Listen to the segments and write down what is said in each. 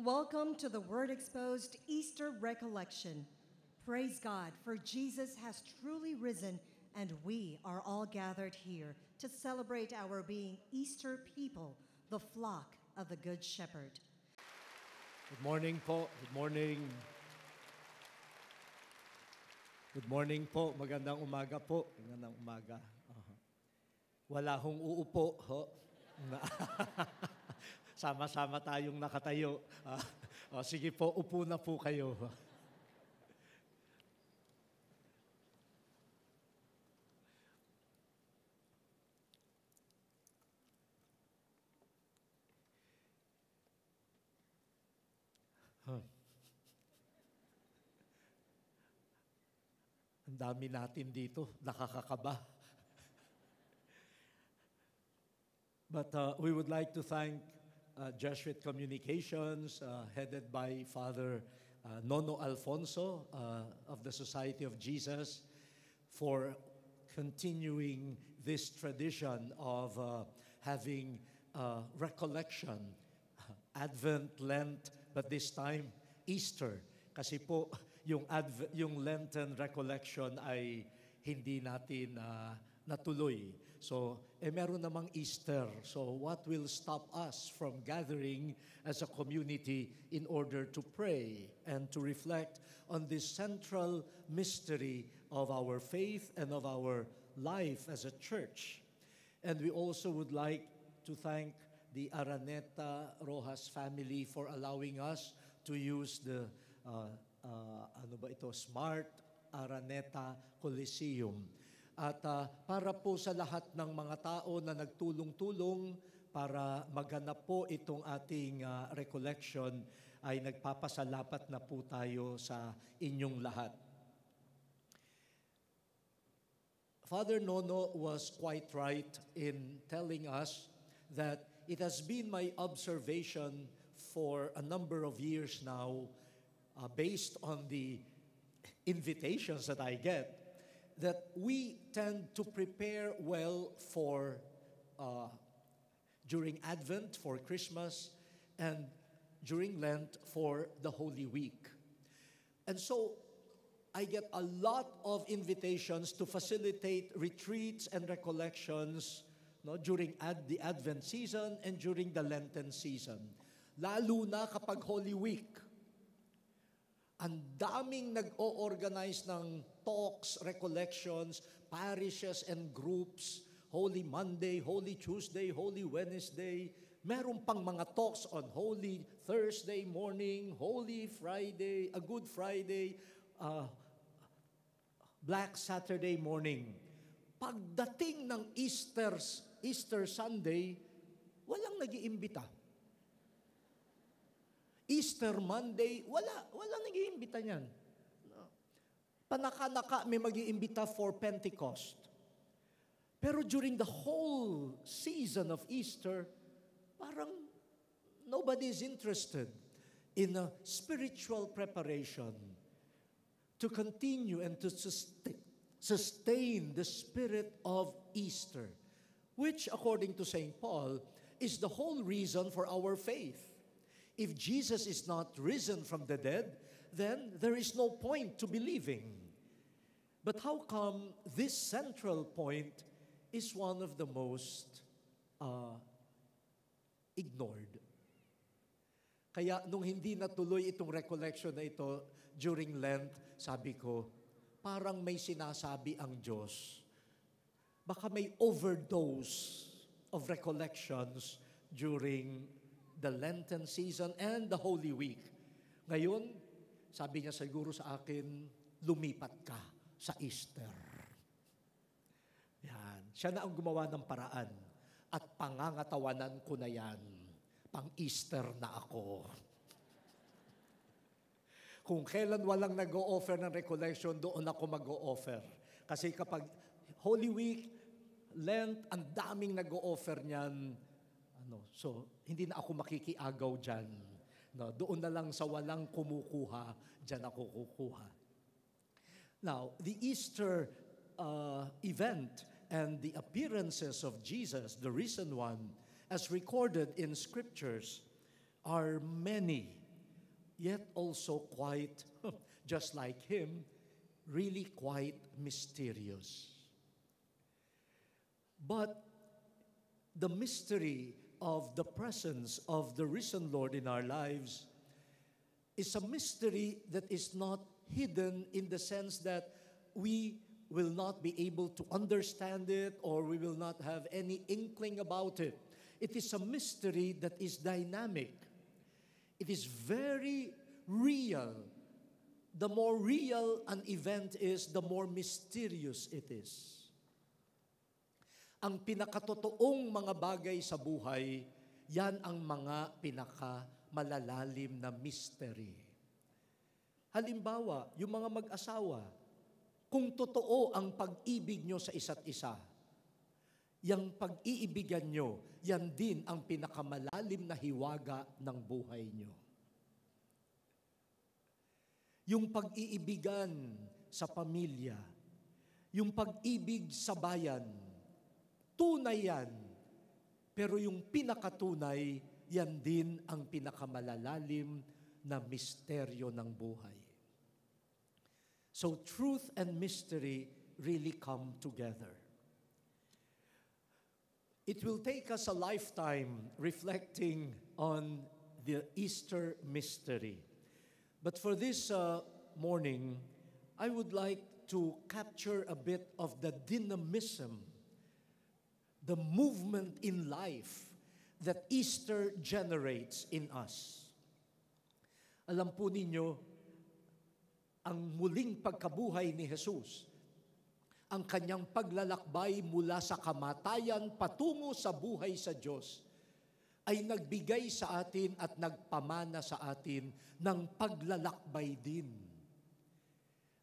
Welcome to the Word Exposed Easter Recollection. Praise God, for Jesus has truly risen, and we are all gathered here to celebrate our being Easter people, the flock of the Good Shepherd. Good morning po. Good morning. Good morning po. Magandang umaga po. Magandang umaga. Wala hong uupo, ho. Sama-sama tayong nakatayo. Sige po, upo na po kayo. Ang dami natin dito, nakakakaba. But we would like to thank Jesuit Communications, headed by Father Nono Alfonso of the Society of Jesus, for continuing this tradition of having recollection, Advent, Lent, but this time, Easter. Kasi po, yung Lenten recollection ay hindi natin natuloy. So, meron namang Easter. So, what will stop us from gathering as a community in order to pray and to reflect on this central mystery of our faith and of our life as a church? And we also would like to thank the Araneta Rojas family for allowing us to use the Smart Araneta Coliseum. At para po sa lahat ng mga tao na nagtulong-tulong para maganap po itong ating recollection, ay nagpapasalamat na po tayo sa inyong lahat. Father Nono was quite right in telling us that it has been my observation for a number of years now, based on the invitations that I get, that we tend to prepare well for during Advent, for Christmas, and during Lent for the Holy Week. And so I get a lot of invitations to facilitate retreats and recollections during the Advent season and during the Lenten season. Lalo na kapag Holy Week. Ang daming nag-o-organize ng talks, recollections, parishes and groups, Holy Monday, Holy Tuesday, Holy Wednesday. Meron pang mga talks on Holy Thursday morning, Holy Friday, a Good Friday, Black Saturday morning. Pagdating ng Easter Sunday, walang nag-iimbita. Easter Monday, wala nag-iimbita niyan. Panaka-naka may mag-iimbita for Pentecost. Pero during the whole season of Easter, parang nobody is interested in a spiritual preparation to continue and to sustain the spirit of Easter, which, according to St. Paul, is the whole reason for our faith. If Jesus is not risen from the dead, then there is no point to believing. But how come this central point is one of the most ignored? Kaya nung hindi natuloy itong recollection na ito during Lent, sabi ko, parang may sinasabi ang Diyos. Baka may overdose of recollections during the Lenten season and the Holy Week. Ngayon, sabi niya siguro sa akin, lumipat ka sa Easter. Yan. Siya na ang gumawa ng paraan at pangangatawanan ko na yan. Pang-Easter na ako. Kung kailan walang nag-o-offer ng recollection, doon ako mag-o-offer. Kasi kapag Holy Week, Lent, ang daming nag-o-offer niyan. So, hindi na ako makikiagaw dyan. Doon na lang sa walang kumukuha, dyan ako kukuha. Now, the Easter event and the appearances of Jesus, the risen one, as recorded in scriptures, are many yet also quite, just like him, really quite mysterious. But the mystery of the presence of the risen Lord in our lives is a mystery that is not hidden in the sense that we will not be able to understand it or we will not have any inkling about it. It is a mystery that is dynamic. It is very real. The more real an event is, the more mysterious it is. Ang pinakatotoong mga bagay sa buhay, yan ang mga pinakamalalalim na mystery. Halimbawa, yung mga mag-asawa, kung totoo ang pag-ibig nyo sa isa't isa, yung pag-iibigan nyo, yan din ang pinakamalalim na hiwaga ng buhay nyo. Yung pag-iibigan sa pamilya, yung pag-ibig sa bayan, tunay yan. Pero yung pinakatunay, yan din ang pinakamalalalim na misteryo ng buhay. So truth and mystery really come together. It will take us a lifetime reflecting on the Easter mystery. But for this morning, I would like to capture a bit of the dynamism, the movement in life that Easter generates in us. Alam po ninyo, ang muling pagkabuhay ni Jesus, ang kanyang paglalakbay mula sa kamatayan patungo sa buhay sa Diyos, ay nagbigay sa atin at nagpamana sa atin ng paglalakbay din.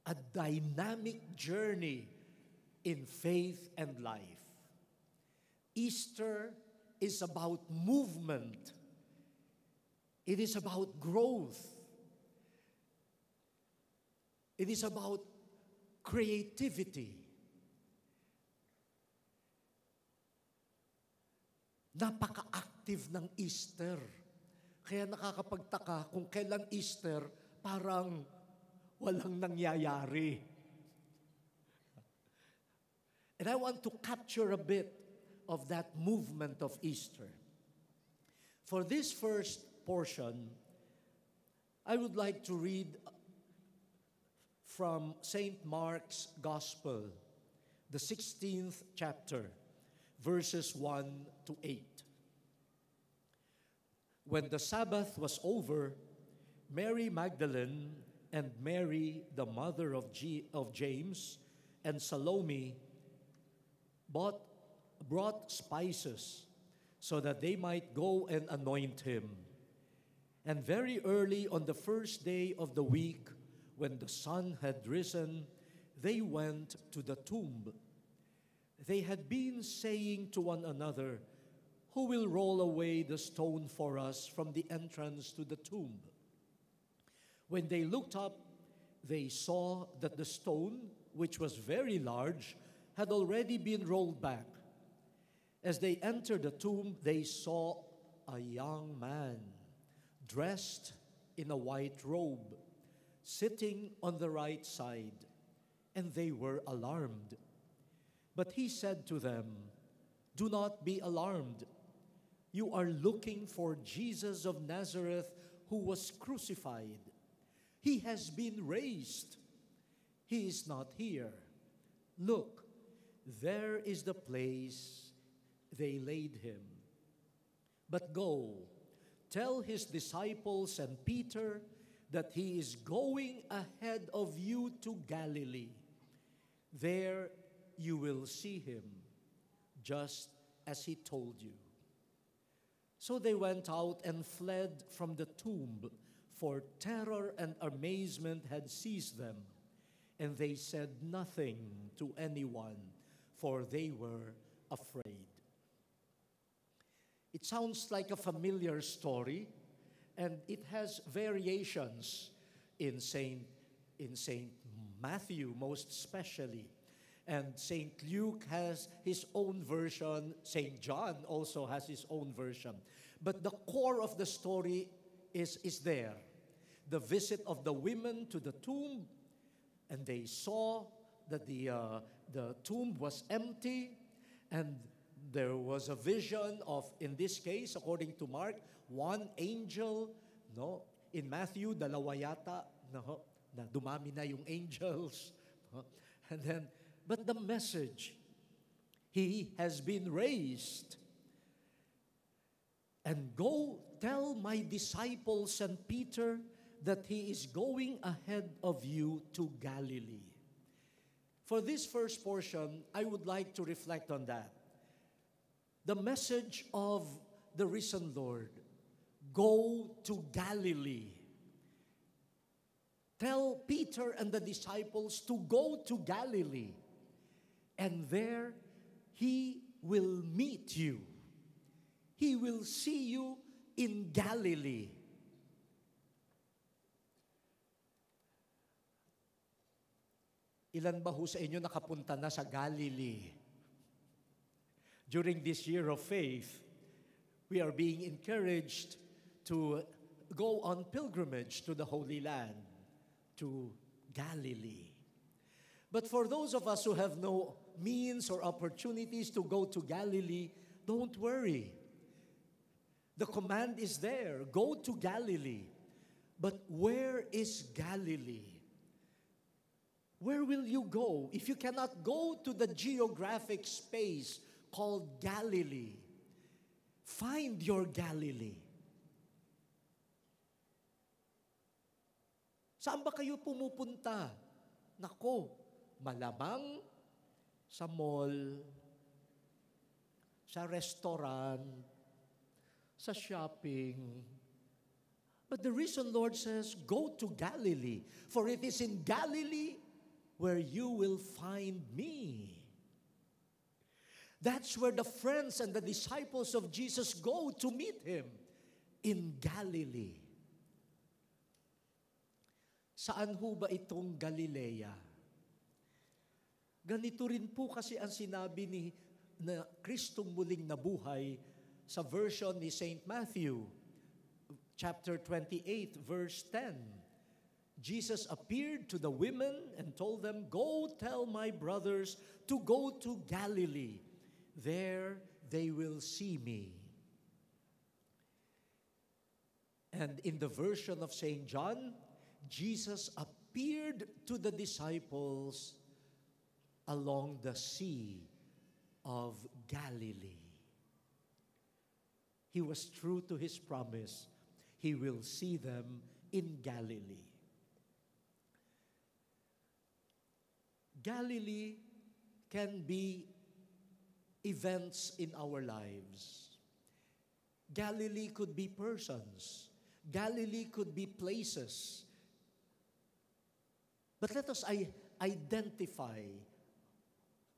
A dynamic journey in faith and life. Easter is about movement. It is about growth. It is about creativity. Napaka-active ng Easter. Kaya nakakapagtaka kung kailan Easter, parang walang nangyayari. And I want to capture a bit of that movement of Easter. For this first portion, I would like to read from St. Mark's Gospel, the 16th chapter, verses 1 to 8. When the Sabbath was over, Mary Magdalene and Mary, the mother of James, and Salome brought spices so that they might go and anoint him. And very early on the first day of the week, when the sun had risen, they went to the tomb. They had been saying to one another, "Who will roll away the stone for us from the entrance to the tomb?" When they looked up, they saw that the stone, which was very large, had already been rolled back. As they entered the tomb, they saw a young man dressed in a white robe, sitting on the right side, and they were alarmed. But he said to them, "Do not be alarmed. You are looking for Jesus of Nazareth who was crucified. He has been raised. He is not here. Look, there is the place they laid him. But go, tell his disciples and Peter that he is going ahead of you to Galilee. There you will see him, just as he told you." So they went out and fled from the tomb, for terror and amazement had seized them, and they said nothing to anyone, for they were afraid. It sounds like a familiar story, and it has variations in Saint Matthew, most especially. And St. Luke has his own version. St. John also has his own version. But the core of the story is there. the visit of the women to the tomb, and they saw that the tomb was empty, and there was a vision of, in this case, according to Mark, one angel, no? In Matthew, dalawa yata, no? Na dumami na yung angels. No? And then, but the message, He has been raised. And go tell my disciples and Peter that He is going ahead of you to Galilee. For this first portion, I would like to reflect on that. The message of the risen Lord, go to Galilee. Tell Peter and the disciples to go to Galilee, and there He will meet you. He will see you in Galilee. Ilan ba ho sa inyo nakapunta na sa Galilee? During this year of faith, we are being encouraged to go on pilgrimage to the Holy Land, to Galilee. But for those of us who have no means or opportunities to go to Galilee, don't worry. The command is there, go to Galilee. But where is Galilee? Where will you go if you cannot go to the geographic space called Galilee? Find your Galilee. Saan ba kayo pumupunta? Nako, malamang sa mall, sa restaurant, sa shopping. But the risen Lord says, go to Galilee, for it is in Galilee where you will find me. That's where the friends and the disciples of Jesus go to meet Him, in Galilee. Saan ho ba itong Galilea? Ganito rin po kasi ang sinabi ni na Kristong muling nabuhay sa version ni St. Matthew, chapter 28, verse 10. Jesus appeared to the women and told them, go tell my brothers to go to Galilee. There they will see me. And in the version of St. John, Jesus appeared to the disciples along the Sea of Galilee. He was true to His promise. He will see them in Galilee. Galilee can be events in our lives. Galilee could be persons. Galilee could be places. But let us identify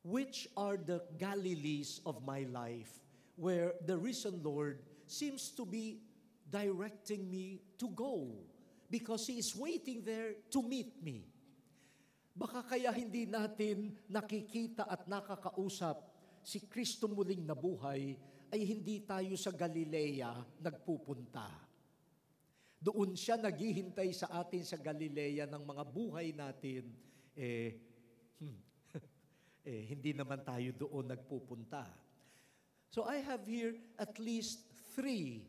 which are the Galilees of my life where the risen Lord seems to be directing me to go because He is waiting there to meet me. Baka kaya hindi natin nakikita at nakakausap si Kristo muling nabuhay ay hindi tayo sa Galilea nagpupunta. Doon siya naghihintay sa atin sa Galilea ng mga buhay natin, hindi naman tayo doon nagpupunta. So I have here at least 3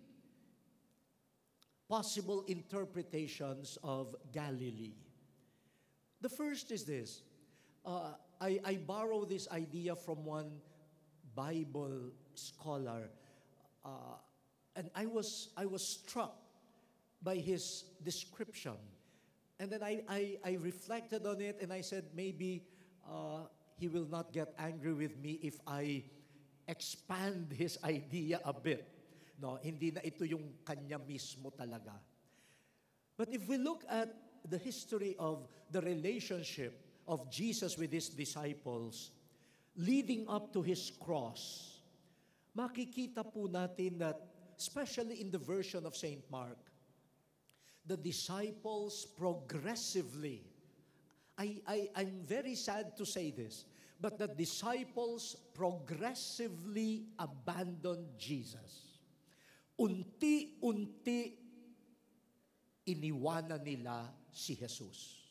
possible interpretations of Galilee. The first is this. I borrow this idea from one Bible scholar, and I was struck by his description. And then I reflected on it, and I said, maybe he will not get angry with me if I expand his idea a bit. No, hindi na ito yung kanya mismo talaga. But if we look at the history of the relationship of Jesus with His disciples leading up to His cross, makikita po natin that, especially in the version of St. Mark, the disciples progressively, I'm very sad to say this, but the disciples progressively abandoned Jesus. Unti-unti iniwanan nila si Jesus.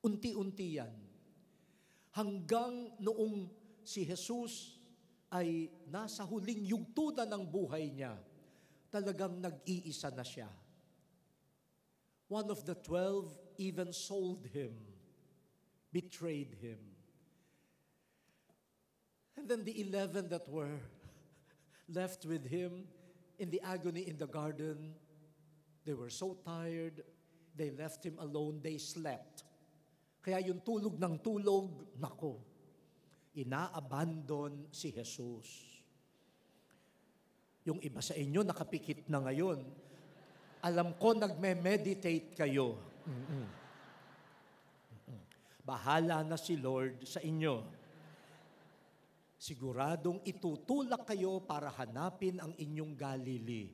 Unti-unti yan. Hanggang noong si Jesus ay nasa huling yugtunan ng buhay niya, talagang nag-iisa na siya. One of the 12 even sold him, betrayed him. And then the 11 that were left with him in the agony in the garden, they were so tired, they left him alone, they slept. Kaya yung tulog ng tulog, nako, ina-abandon si Jesus. Yung iba sa inyo nakapikit na ngayon. Alam ko nagme-meditate kayo. Bahala na si Lord sa inyo. Siguradong itutulak kayo para hanapin ang inyong Galilee.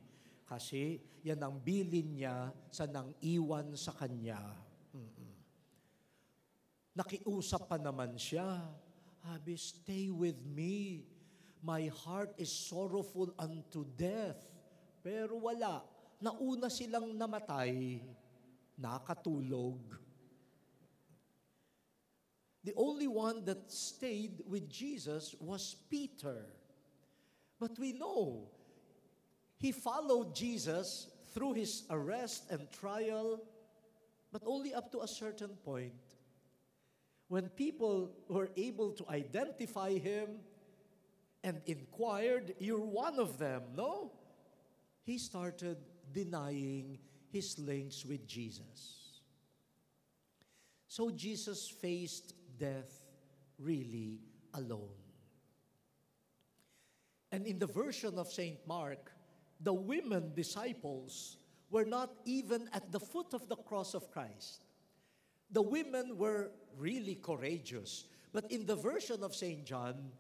Kasi yan ang bilin niya sa nang iwan sa kanya. Nakiusap pa naman siya. Sabi, stay with me. My heart is sorrowful unto death. Pero wala. Nauna silang namatay. Nakatulog. The only one that stayed with Jesus was Peter. But we know he followed Jesus through his arrest and trial, but only up to a certain point. When people were able to identify him and inquired, you're one of them, no? He started denying his links with Jesus. So Jesus faced death really alone. And in the version of St. Mark, the women disciples were not even at the foot of the cross of Christ. The women were really courageous. But in the version of St. John,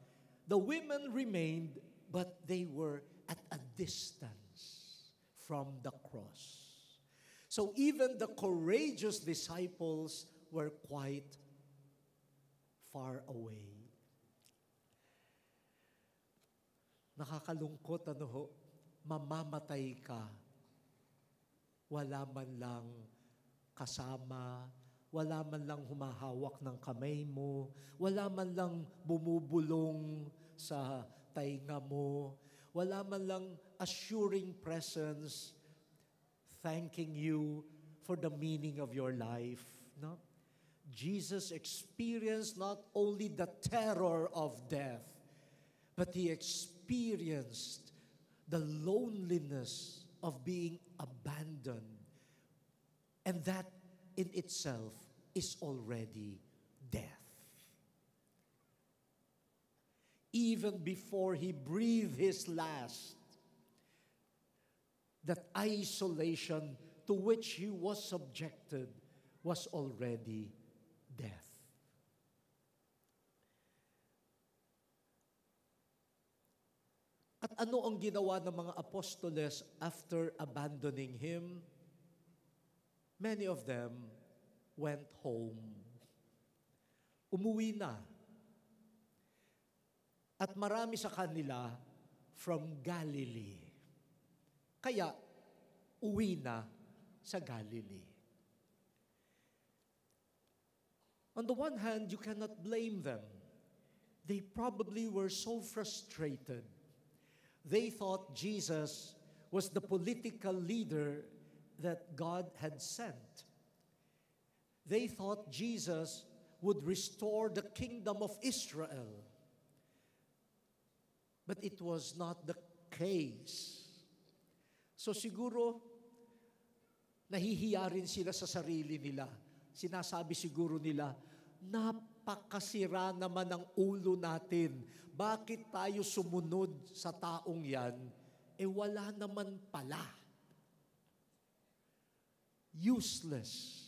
the women remained, but they were at a distance from the cross. So even the courageous disciples were quite far away. Nakakalungkot, mamamatay ka. Wala man lang kasama, wala man lang humahawak ng kamay mo, wala man lang bumubulong sa tainga mo, wala man lang assuring presence, thanking you for the meaning of your life. No? Jesus experienced not only the terror of death, but he experienced the loneliness of being abandoned. And that in itself is already death. Even before he breathed his last, that isolation to which he was subjected was already death. At ano ang ginawa ng mga apostoles after abandoning him? Many of them went home. Umuwi na. At marami sa kanila from Galilee. Kaya, uwi na sa Galilee. On the one hand, you cannot blame them. They probably were so frustrated. They thought Jesus was the political leader that God had sent. They thought Jesus would restore the kingdom of Israel. But it was not the case. So siguro, nahihiya rin sila sa sarili nila. Sinasabi siguro nila, napakasira naman ang ulo natin. Bakit tayo sumunod sa taong yan? Wala naman pala. Useless.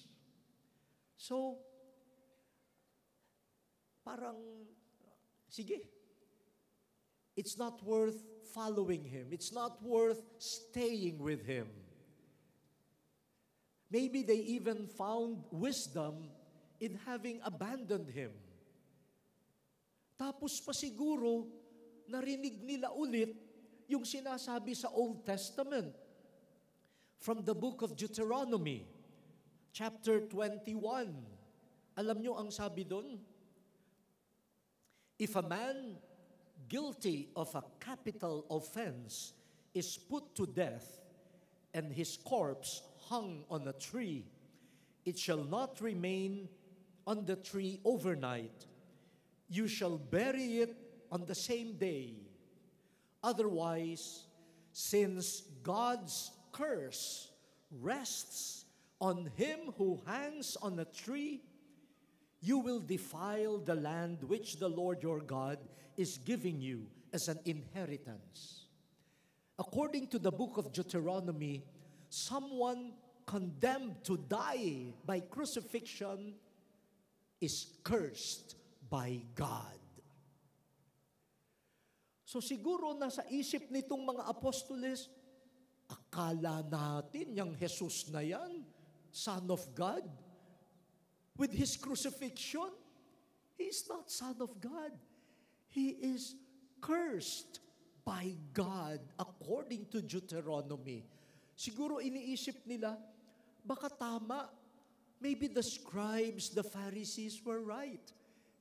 So, parang, sige, it's not worth following him. It's not worth staying with him. Maybe they even found wisdom in having abandoned him. Tapos pa siguro, narinig nila ulit yung sinasabi sa Old Testament. from the book of Deuteronomy, chapter 21. Alam nyo ang sabi doon? If a man guilty of a capital offense is put to death, and his corpse hung on a tree, it shall not remain on the tree overnight. You shall bury it on the same day. Otherwise, since God's curse rests on him who hangs on a tree, you will defile the land which the Lord your God is giving you as an inheritance. According to the book of Deuteronomy, someone condemned to die by crucifixion is cursed by God. So siguro nasa isip nitong mga apostoles, akala natin yung Jesus na yan, Son of God, with His crucifixion, He is not Son of God. He is cursed by God according to Deuteronomy. Siguro iniisip nila, baka tama, maybe the scribes, the Pharisees were right.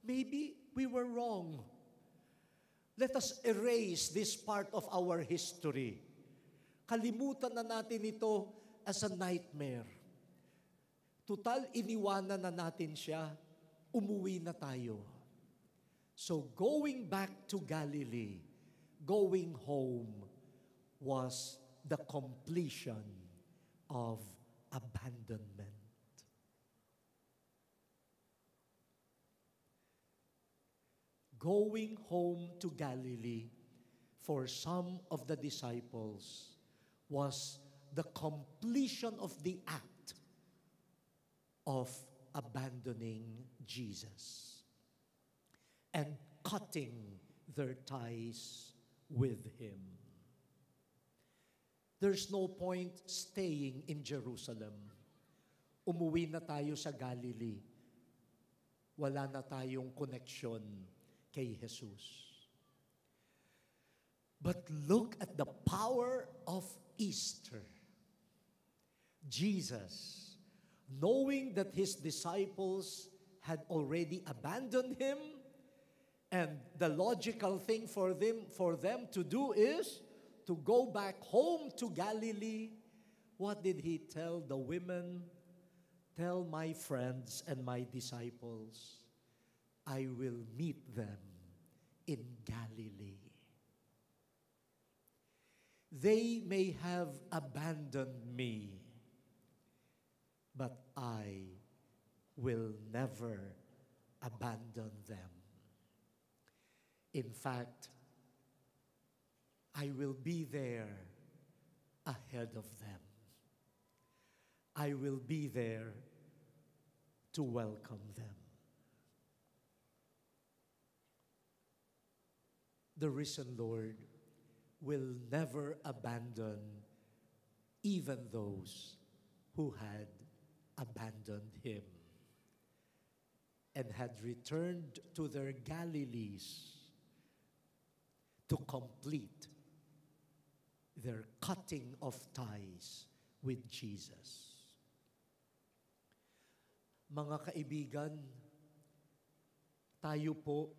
Maybe we were wrong. Let us erase this part of our history. Kalimutan na natin ito as a nightmare. Tutal, iniwanan na natin siya, umuwi na tayo. So going back to Galilee, going home was the completion of abandonment. Going home to Galilee for some of the disciples was the completion of the act of abandoning Jesus and cutting their ties with Him. There's no point staying in Jerusalem. Umuwi na tayo sa Galilee. Wala na tayong connection kay Jesus. But look at the power of Easter. Jesus, knowing that His disciples had already abandoned Him, and the logical thing for them to do is to go back home to Galilee, what did He tell the women? Tell my friends and my disciples, I will meet them in Galilee. They may have abandoned me, but I will never abandon them. In fact, I will be there ahead of them. I will be there to welcome them. The risen Lord will never abandon even those who had abandoned Him and had returned to their Galilees to complete their cutting of ties with Jesus. Mga kaibigan, tayo po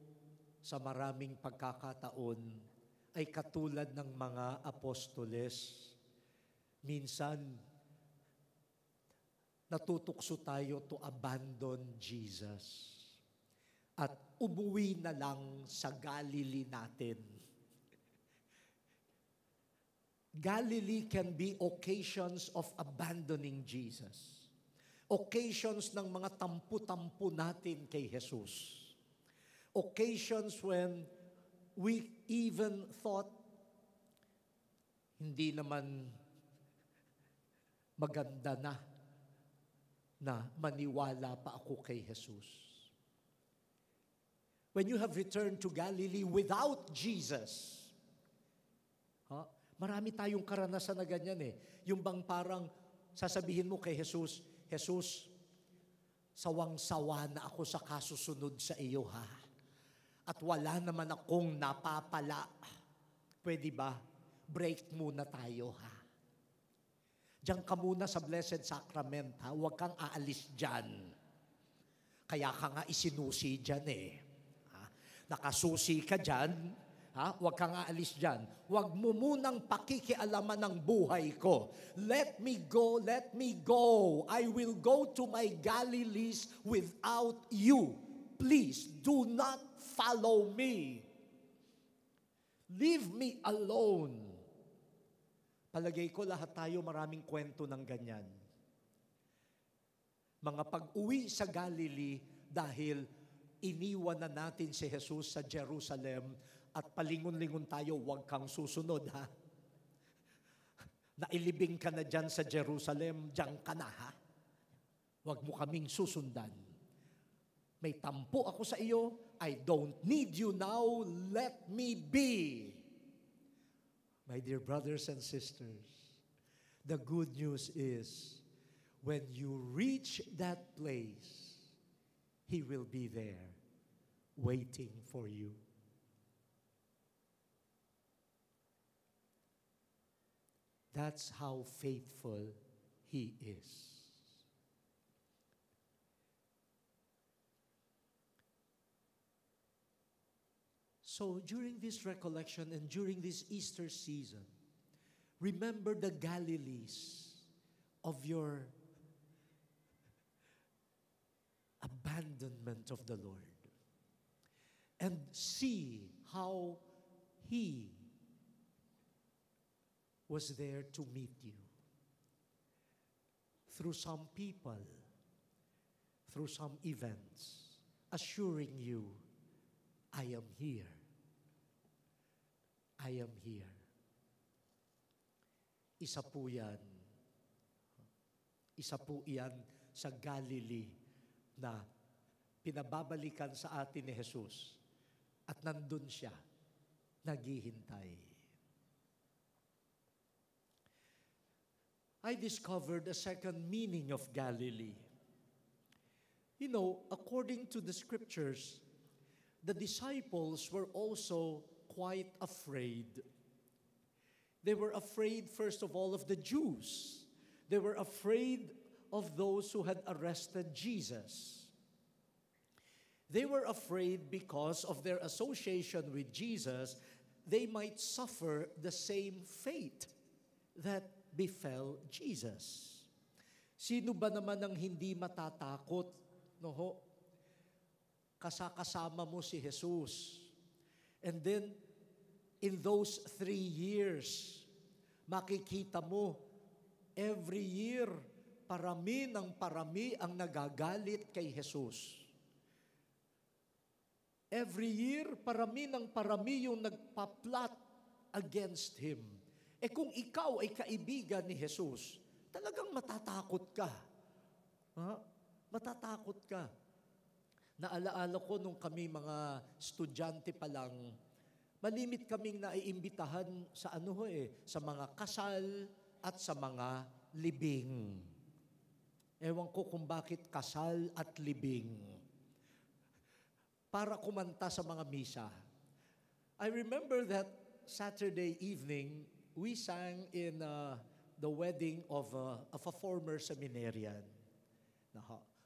sa maraming pagkakataon ay katulad ng mga apostoles. Minsan, natutukso tayo to abandon Jesus at umuwi na lang sa Galilee natin. Galilee can be occasions of abandoning Jesus. Occasions ng mga tampu-tampu natin kay Jesus. Occasions when we even thought, hindi naman maganda na maniwala pa ako kay Jesus. When you have returned to Galilee without Jesus, marami tayong karanasan na ganyan eh. Yung bang parang sasabihin mo kay Jesus, Jesus, sawang-sawa na ako sa kasusunod sa iyo ha. At wala naman akong napapala. Pwede ba? Break muna tayo ha. Diyan ka muna sa Blessed Sacrament, ha? Huwag kang aalis dyan. Kaya ka nga isinusi dyan eh. Ha? Nakasusi ka dyan, ha? Huwag kang aalis dyan. Huwag mo munang pakikialaman ng buhay ko. Let me go, let me go. I will go to my Galilees without you. Please, do not follow me. Leave me alone. Palagay ko lahat tayo maraming kwento ng ganyan. Mga pag-uwi sa Galilee dahil iniwan na natin si Jesus sa Jerusalem at palingon-lingon tayo, huwag kang susunod ha. Nailibing ka na dyan sa Jerusalem, dyan ka na ha. Huwag mo kaming susundan. May tampo ako sa iyo, I don't need you now, let me be. My dear brothers and sisters, the good news is, when you reach that place, He will be there, waiting for you. That's how faithful He is. So during this recollection and during this Easter season, remember the Galilees of your abandonment of the Lord. And see how He was there to meet you. Through some people, through some events, assuring you, I am here. I am here. Isa po yan. Isa po yan sa Galilee na pinababalikan sa atin ni Jesus. At nandun siya, naghihintay. I discovered a second meaning of Galilee. You know, according to the scriptures, the disciples were also quite afraid. They were afraid, first of all, of the Jews. They were afraid of those who had arrested Jesus. They were afraid because of their association with Jesus, they might suffer the same fate that befell Jesus. Sino ba naman ang hindi matatakot? No ho? Kasama mo si Jesus. And then, in those 3 years, makikita mo, every year, parami ng parami ang nagagalit kay Jesus. Every year, parami ng parami yung nagpa-plot against Him. Kung ikaw ay kaibigan ni Jesus, talagang matatakot ka. Ha? Matatakot ka. Naalaala ko nung kami mga estudyante pa lang, malimit kaming naiimbitahan sa sa mga kasal at sa mga libing. Ewan ko kung bakit kasal at libing. Para kumanta sa mga misa. I remember that Saturday evening, we sang in the wedding of a former seminarian.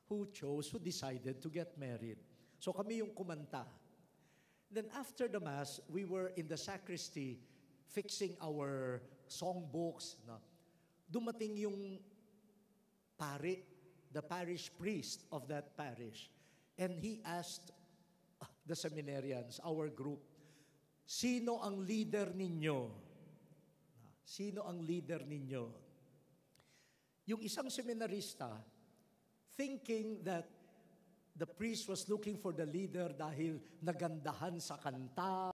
Who decided to get married. So kami yung kumanta. Then after the Mass, we were in the sacristy fixing our songbooks. Dumating yung pari, the parish priest of that parish. And he asked the seminarians, our group, sino ang leader ninyo? Sino ang leader ninyo? Yung isang seminarista, thinking that the priest was looking for the leader dahil nagandahan sa kanta,